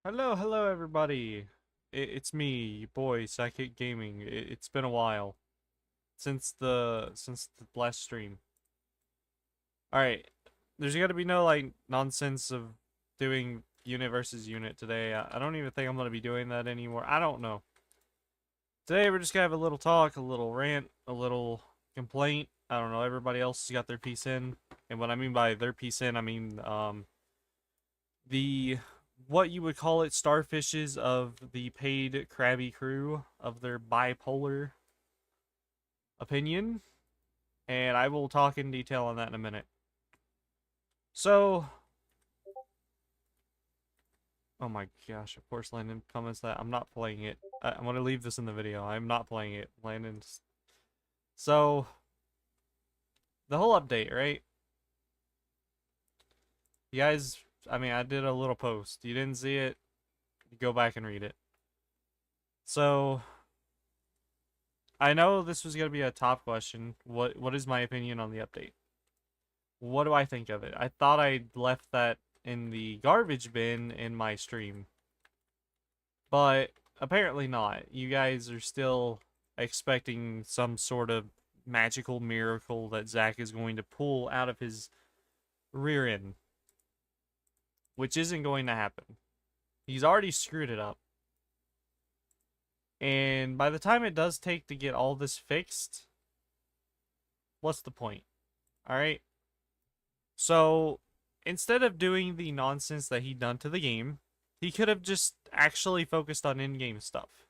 Hello everybody. It's me, your boy, Psychic Gaming. It's been a while since the last stream. All right, there's got to be no like nonsense of doing unit versus unit today. I don't even think I'm gonna be doing that anymore. I don't know. Today we're just gonna have a little talk, a little rant, a little complaint. I don't know. Everybody else has got their piece in, and what I mean by their piece in, I mean the what you would call it starfishes of the paid Krabby crew of their bipolar opinion, and I will talk in detail on that in a minute. So, oh my gosh, of course Landon comments that I'm not playing it. I'm gonna leave this in the video. I'm not playing it. Landon's. So, the whole update, right? You guys, I mean, I did a little post. You didn't see it? Go back and read it. So, I know this was gonna be a top question. What is my opinion on the update? What do I think of it? I thought I left that in the garbage bin in my stream. But apparently not. You guys are still expecting some sort of magical miracle that Zach is going to pull out of his rear end. Which isn't going to happen. He's already screwed it up. And by the time it does take to get all this fixed, what's the point? Alright? So, instead of doing the nonsense that he done to the game, he could have just actually focused on in-game stuff.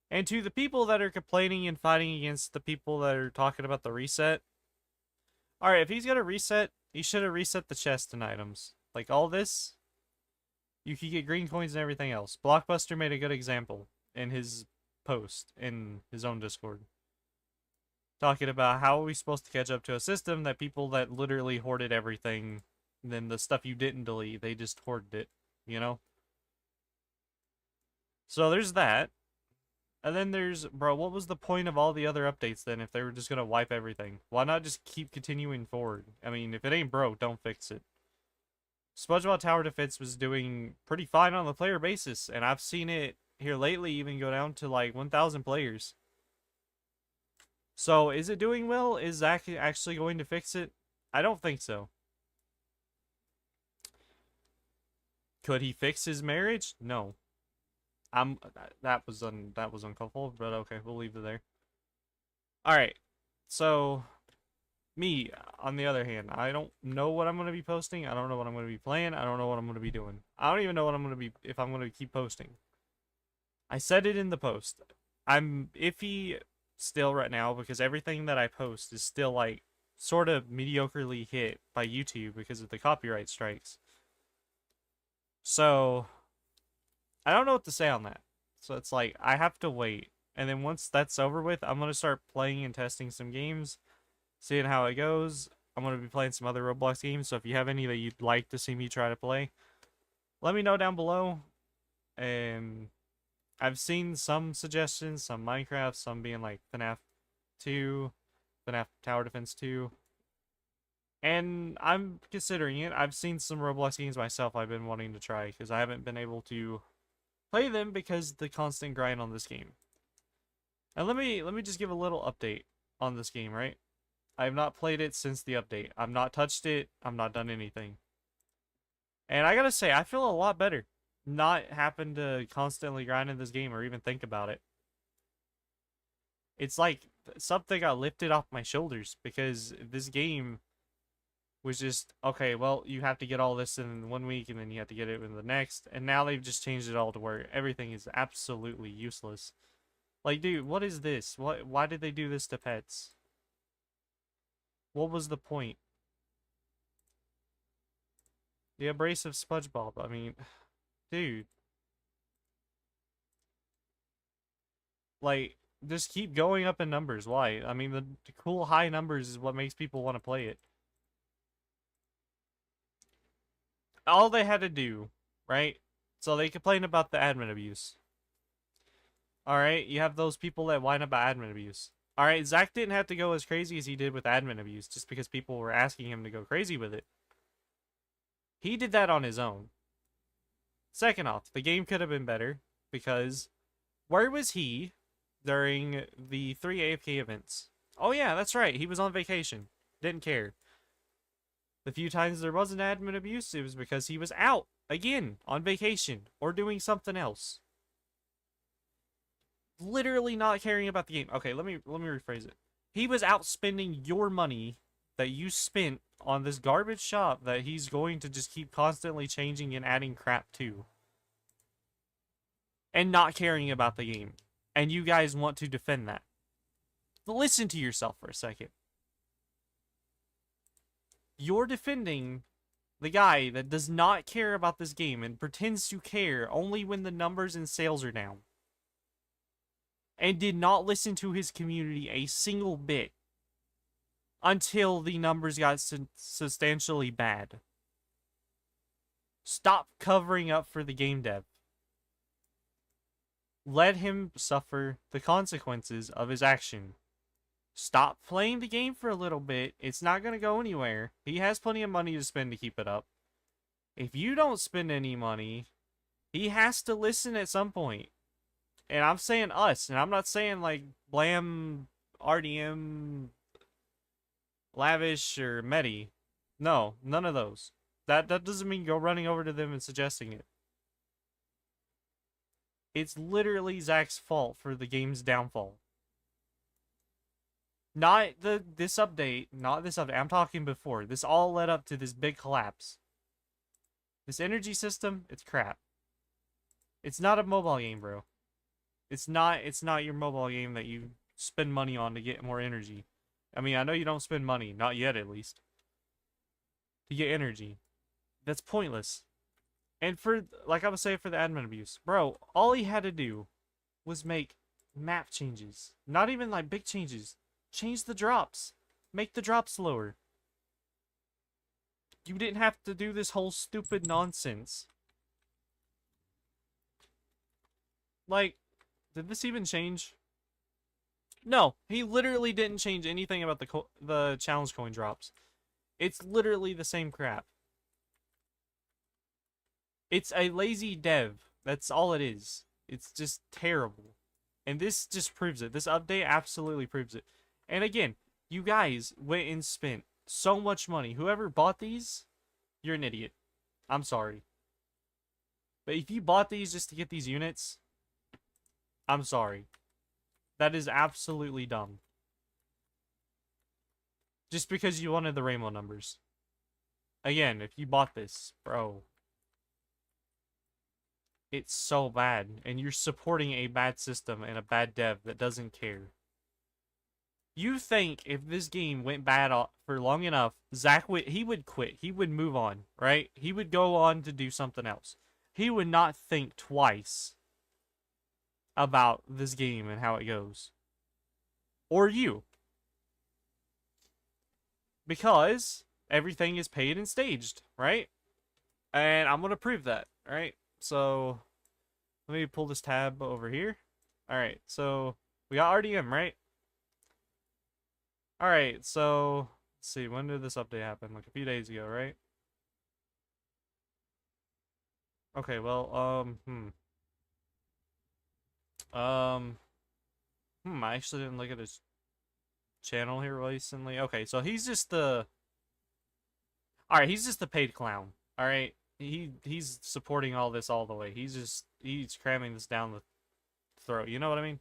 And to the people that are complaining and fighting against the people that are talking about the reset, alright, if he's gonna reset, he should have reset the chest and items. Like all this, you could get green coins and everything else. Blockbuster made a good example in his post in his own Discord, talking about how are we supposed to catch up to a system that people that literally hoarded everything, then the stuff you didn't delete, they just hoarded it, you know? So there's that. And then there's, bro, what was the point of all the other updates then if they were just gonna wipe everything? Why not just keep continuing forward? I mean, if it ain't broke, don't fix it. SpongeBob Tower Defense was doing pretty fine on the player basis, and I've seen it here lately even go down to like 1,000 players. So, is it doing well? Is Zach actually going to fix it? I don't think so. Could he fix his marriage? No. I'm that was uncalled for, but okay, we'll leave it there. All right. So, me on the other hand, I don't know what I'm going to be posting. I don't know what I'm going to be playing. I don't know what I'm going to be doing. I don't even know what I'm going to be if I'm going to keep posting. I said it in the post. I'm iffy still right now because everything that I post is still like sort of mediocrely hit by YouTube because of the copyright strikes. So, I don't know what to say on that. So it's like, I have to wait. And then once that's over with, I'm going to start playing and testing some games, seeing how it goes. I'm going to be playing some other Roblox games, so if you have any that you'd like to see me try to play, let me know down below. And I've seen some suggestions, some Minecraft, some being like FNAF 2, FNAF Tower Defense 2. And I'm considering it. I've seen some Roblox games myself I've been wanting to try, because I haven't been able to play them because the constant grind on this game. And let me just give a little update on this game, right? I have not played it since the update. I've not touched it. I've not done anything. And I gotta say, I feel a lot better not having to constantly grind in this game or even think about it. It's like something got lifted off my shoulders because this game was just, okay, well, you have to get all this in 1 week and then you have to get it in the next. And now they've just changed it all to where everything is absolutely useless. Like, dude, what is this? Why did they do this to pets? What was the point? The abrasive SpongeBob. I mean, dude. Like, just keep going up in numbers. Why? I mean, the cool high numbers is what makes people want to play it. All they had to do, right? So they complain about the admin abuse. Alright, you have those people that whine about admin abuse. Alright, Zach didn't have to go as crazy as he did with admin abuse just because people were asking him to go crazy with it. He did that on his own. Second off, the game could have been better because where was he during the 3 AFK events? Oh yeah, that's right. He was on vacation. Didn't care. The few times there was an admin abuse, it was because he was out again on vacation or doing something else. Literally not caring about the game. Okay, let me rephrase it. He was out spending your money that you spent on this garbage shop that he's going to just keep constantly changing and adding crap to. And not caring about the game. And you guys want to defend that. Listen to yourself for a second. You're defending the guy that does not care about this game and pretends to care only when the numbers and sales are down. And did not listen to his community a single bit until the numbers got substantially bad. Stop covering up for the game dev. Let him suffer the consequences of his action. Stop playing the game for a little bit. It's not going to go anywhere. He has plenty of money to spend to keep it up. If you don't spend any money, he has to listen at some point. And I'm saying us, and I'm not saying like Blam, RDM, Lavish, or Medi. No, none of those. That doesn't mean go running over to them and suggesting it. It's literally Zach's fault for the game's downfall. Not this update, not this update. I'm talking before. This all led up to this big collapse. This energy system, it's crap. It's not a mobile game, bro. It's not your mobile game that you spend money on to get more energy. I mean, I know you don't spend money, not yet at least, to get energy. That's pointless. And for, like I was saying, for the admin abuse, bro, all he had to do was make map changes. Not even like big changes. Change the drops. Make the drops lower. You didn't have to do this whole stupid nonsense. Like, did this even change? No, he literally didn't change anything about the challenge coin drops. It's literally the same crap. It's a lazy dev. That's all it is. It's just terrible. And this just proves it. This update absolutely proves it. And again, you guys went and spent so much money. Whoever bought these, you're an idiot. I'm sorry. But if you bought these just to get these units, I'm sorry. That is absolutely dumb. Just because you wanted the rainbow numbers. Again, if you bought this, bro, it's so bad. And you're supporting a bad system and a bad dev that doesn't care. You think if this game went bad for long enough, Zach would quit. He would move on, right? He would go on to do something else. He would not think twice about this game and how it goes. Or you. Because everything is paid and staged, right? And I'm going to prove that, right? So, let me pull this tab over here. Alright, so we got RDM, right? Alright, so let's see, when did this update happen? Like a few days ago, right? Okay, well, I actually didn't look at his channel here recently. Okay, so he's just the... Alright, he's just the paid clown. Alright? He's supporting all this all the way. He's cramming this down the throat. You know what I mean?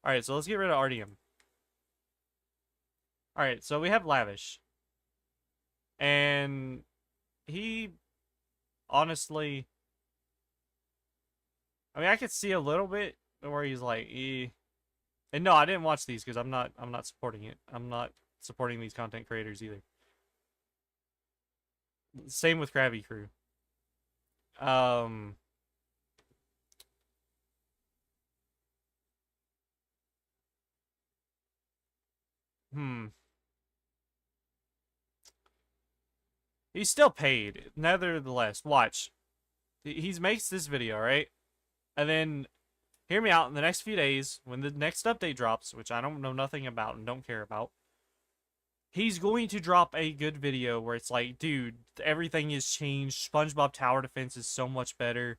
Alright, so let's get rid of RDM. Alright, so we have Lavish. And he honestly, I mean, I could see a little bit where he's like, eh. And no, I didn't watch these because I'm not supporting it. I'm not supporting these content creators either. Same with Krabby Crew. He's still paid. Nevertheless, watch. He makes this video, right? And then, hear me out, in the next few days, when the next update drops, which I don't know nothing about and don't care about, he's going to drop a good video where it's like, dude, everything has changed. SpongeBob Tower Defense is so much better.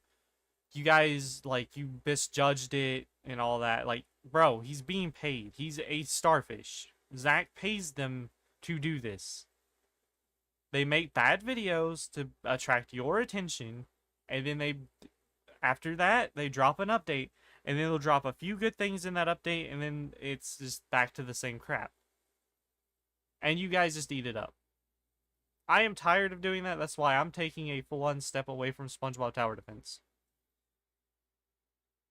you guys, like, you misjudged it and all that. Like, bro, he's being paid. He's a starfish. Zach pays them to do this. They make bad videos to attract your attention, and then after that, they drop an update, and then they'll drop a few good things in that update, and then it's just back to the same crap. And you guys just eat it up. I am tired of doing that. That's why I'm taking a full-on step away from SpongeBob Tower Defense.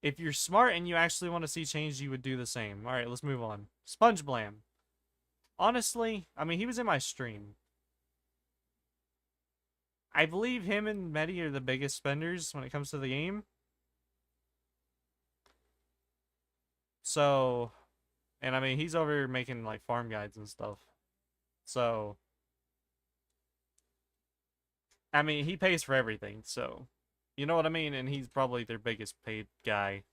If you're smart and you actually want to see change, you would do the same. Alright, let's move on. Sponge Blam. Honestly, I mean, he was in my stream. I believe him and Medi are the biggest spenders when it comes to the game. So, and I mean, he's over making, like, farm guides and stuff. So, I mean, he pays for everything, so, you know what I mean? And he's probably their biggest paid guy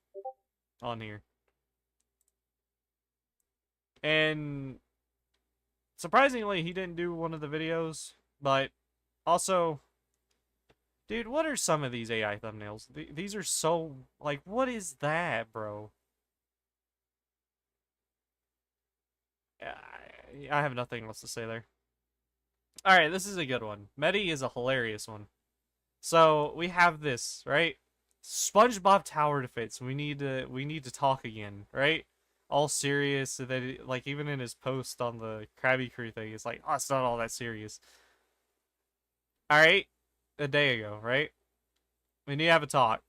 on here. And surprisingly, he didn't do one of the videos, but also, dude, what are some of these AI thumbnails? These are so, like, what is that, bro? I have nothing else to say there. Alright, this is a good one. Medi is a hilarious one. So, we have this, right? SpongeBob Tower Defense. We need to talk again, right? All serious, so that like even in his post on the Krabby Crew thing, it's like, oh, it's not all that serious. Alright? A day ago, right? We need to have a talk.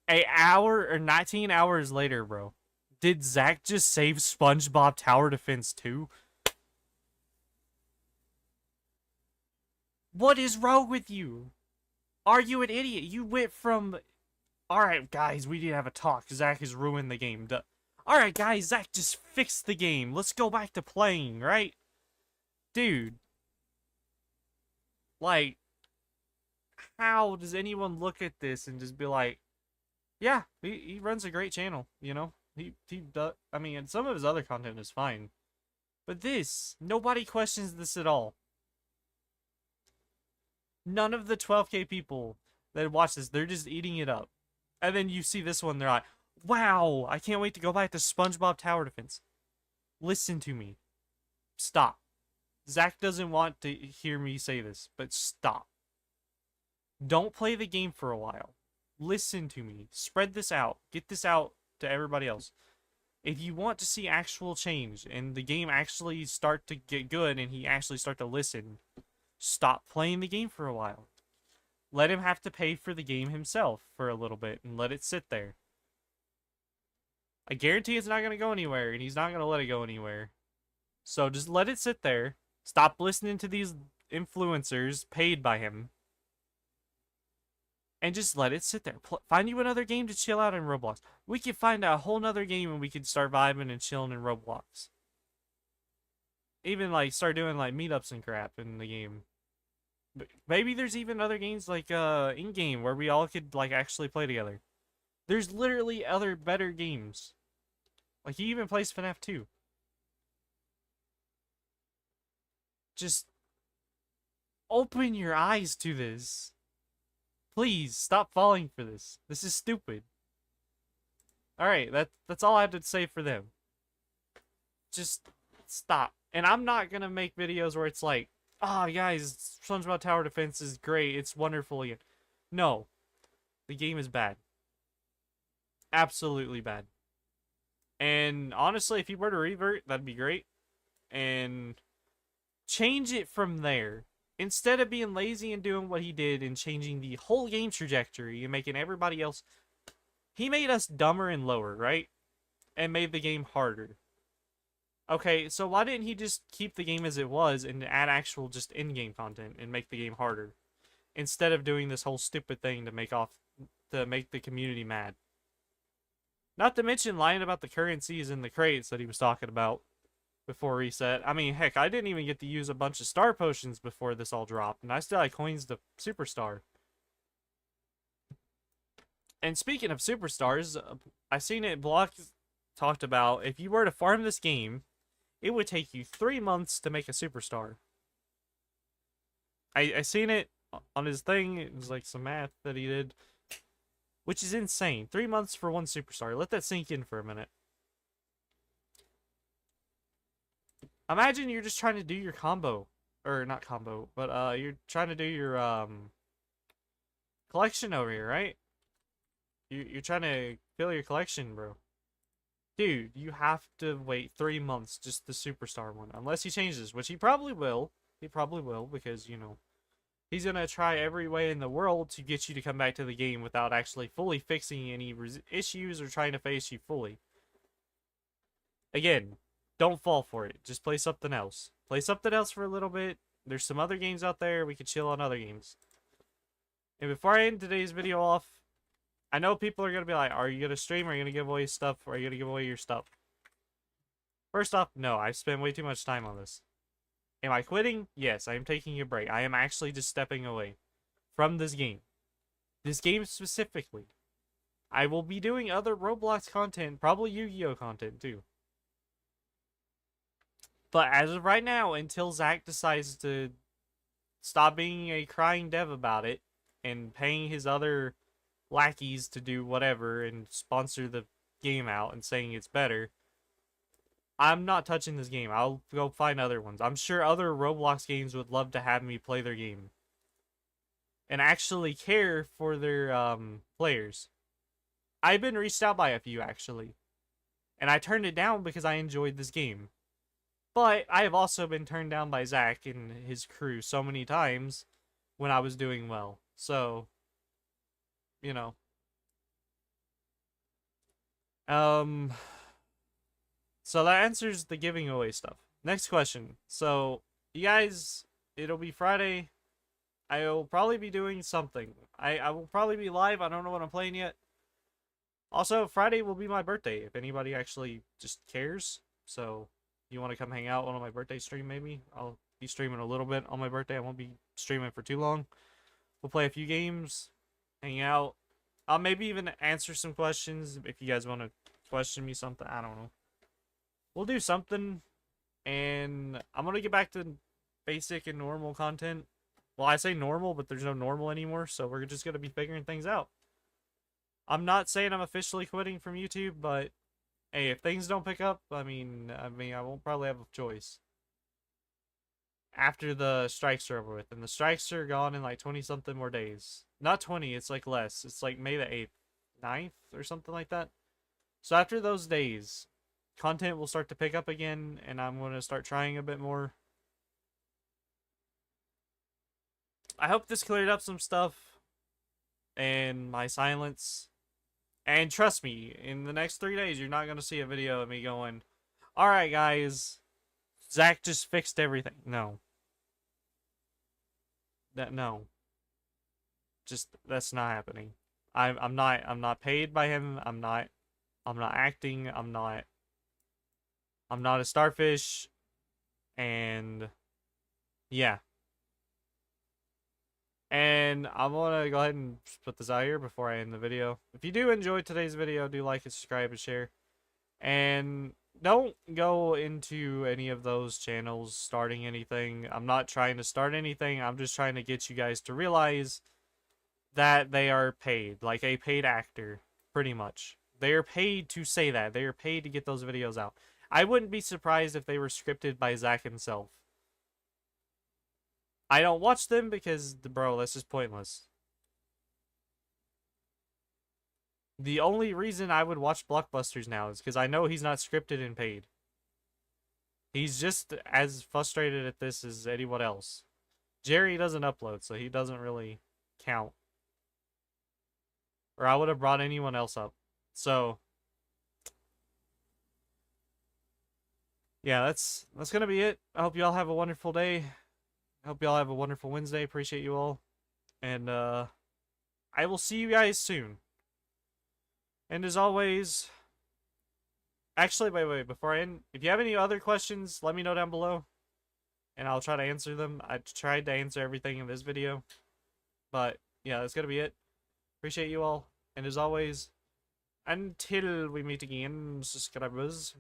An hour or 19 hours later, bro. Did Zach just save SpongeBob Tower Defense 2? What is wrong with you? Are you an idiot? You went from, alright, guys, we need to have a talk. Zach has ruined the game. Alright, guys, Zach just fixed the game. Let's go back to playing, right? Dude. Like, how does anyone look at this and just be like, yeah, he runs a great channel, you know? He does, I mean, and some of his other content is fine. But this, nobody questions this at all. None of the 12K people that watch this, they're just eating it up. And then you see this one, they're like, wow, I can't wait to go back to SpongeBob Tower Defense. Listen to me. Stop. Zach doesn't want to hear me say this, but stop. Don't play the game for a while. Listen to me. Spread this out. Get this out to everybody else. If you want to see actual change and the game actually start to get good and he actually start to listen, stop playing the game for a while. Let him have to pay for the game himself for a little bit and let it sit there. I guarantee it's not going to go anywhere, and he's not going to let it go anywhere. So just let it sit there. Stop listening to these influencers paid by him. And just let it sit there. Find you another game to chill out in Roblox. We could find a whole nother game and we could start vibing and chilling in Roblox. Even, like, start doing, like, meetups and crap in the game. But maybe there's even other games, like, in-game where we all could, like, actually play together. There's literally other better games. Like, he even plays FNAF 2. Just open your eyes to this. Please, stop falling for this. This is stupid. Alright, that's all I have to say for them. Just stop. And I'm not gonna make videos where it's like, oh, guys, SpongeBob Tower Defense is great. It's wonderful again. No. The game is bad. Absolutely bad. And honestly, if you were to revert, that'd be great. And change it from there. Instead of being lazy and doing what he did and changing the whole game trajectory and making everybody else, he made us dumber and lower, right? And made the game harder. Okay, so why didn't he just keep the game as it was and add actual just in-game content and make the game harder? Instead of doing this whole stupid thing to make the community mad. Not to mention lying about the currencies and the crates that he was talking about before reset. I mean, heck, I didn't even get to use a bunch of star potions before this all dropped, and I still had coins to superstar. And speaking of superstars, I seen it Block talked about, if you were to farm this game, it would take you 3 months to make a superstar. I seen it on his thing. It was like some math that he did. which is insane. 3 months for one superstar. Let that sink in for a minute. Imagine you're just trying to do your combo. Or, not combo, but you're trying to do your collection over here, right? You're trying to fill your collection, bro. Dude, you have to wait 3 months, just the superstar one. Unless he changes, which he probably will. He probably will, because, you know, he's going to try every way in the world to get you to come back to the game without actually fully fixing any issues or trying to face you fully. Again, don't fall for it. Just play something else. Play something else for a little bit. There's some other games out there. We can chill on other games. And before I end today's video off, I know people are going to be like, are you going to stream? Are you going to give away stuff? Or are you going to give away your stuff? First off, no. I've spent way too much time on this. Am I quitting? Yes, I am taking a break. I am actually just stepping away from this game. This game specifically. I will be doing other Roblox content, probably Yu-Gi-Oh content too. But as of right now, until Zach decides to stop being a crying dev about it and paying his other lackeys to do whatever and sponsor the game out and saying it's better, I'm not touching this game. I'll go find other ones. I'm sure other Roblox games would love to have me play their game and actually care for their players. I've been reached out by a few, actually, and I turned it down because I enjoyed this game. But I have also been turned down by Zach and his crew so many times when I was doing well. So, you know. So that answers the giving away stuff. Next question. So, you guys, it'll be Friday. I will probably be doing something. I will probably be live. I don't know what I'm playing yet. Also, Friday will be my birthday, if anybody actually just cares. So, you want to come hang out on my birthday stream, maybe? I'll be streaming a little bit on my birthday. I won't be streaming for too long. We'll play a few games, hang out. I'll maybe even answer some questions if you guys want to question me something. I don't know. We'll do something, and I'm going to get back to basic and normal content. Well, I say normal, but there's no normal anymore, so we're just going to be figuring things out. I'm not saying I'm officially quitting from YouTube, but hey, if things don't pick up, I mean, I won't probably have a choice. After the strikes are over with, and the strikes are gone in like 20-something more days. Not 20, it's like less. It's like May the 8th, 9th, or something like that. So after those days, content will start to pick up again, and I'm going to start trying a bit more. I hope this cleared up some stuff, and my silence. And trust me, in the next 3 days, you're not going to see a video of me going, alright guys, Zach just fixed everything. No. No. Just, that's not happening. I'm not paid by him. I'm not acting. I'm not a starfish. And yeah. And I'm gonna go ahead and put this out here before I end the video. If you do enjoy today's video, do like and subscribe and share. And don't go into any of those channels starting anything. I'm not trying to start anything. I'm just trying to get you guys to realize that they are paid. Like a paid actor, pretty much. They are paid to say that. They are paid to get those videos out. I wouldn't be surprised if they were scripted by Zach himself. I don't watch them because, bro, that's just pointless. The only reason I would watch blockbusters now is because I know he's not scripted and paid. He's just as frustrated at this as anyone else. Jerry doesn't upload, so he doesn't really count. Or I would have brought anyone else up. So, yeah, that's gonna be it. I hope y'all have a wonderful day. I hope y'all have a wonderful Wednesday. Appreciate you all. And I will see you guys soon. And as always, actually, wait, before I end, if you have any other questions, let me know down below. And I'll try to answer them. I tried to answer everything in this video. But, yeah, that's gonna be it. Appreciate you all. And as always, until we meet again, subscribers.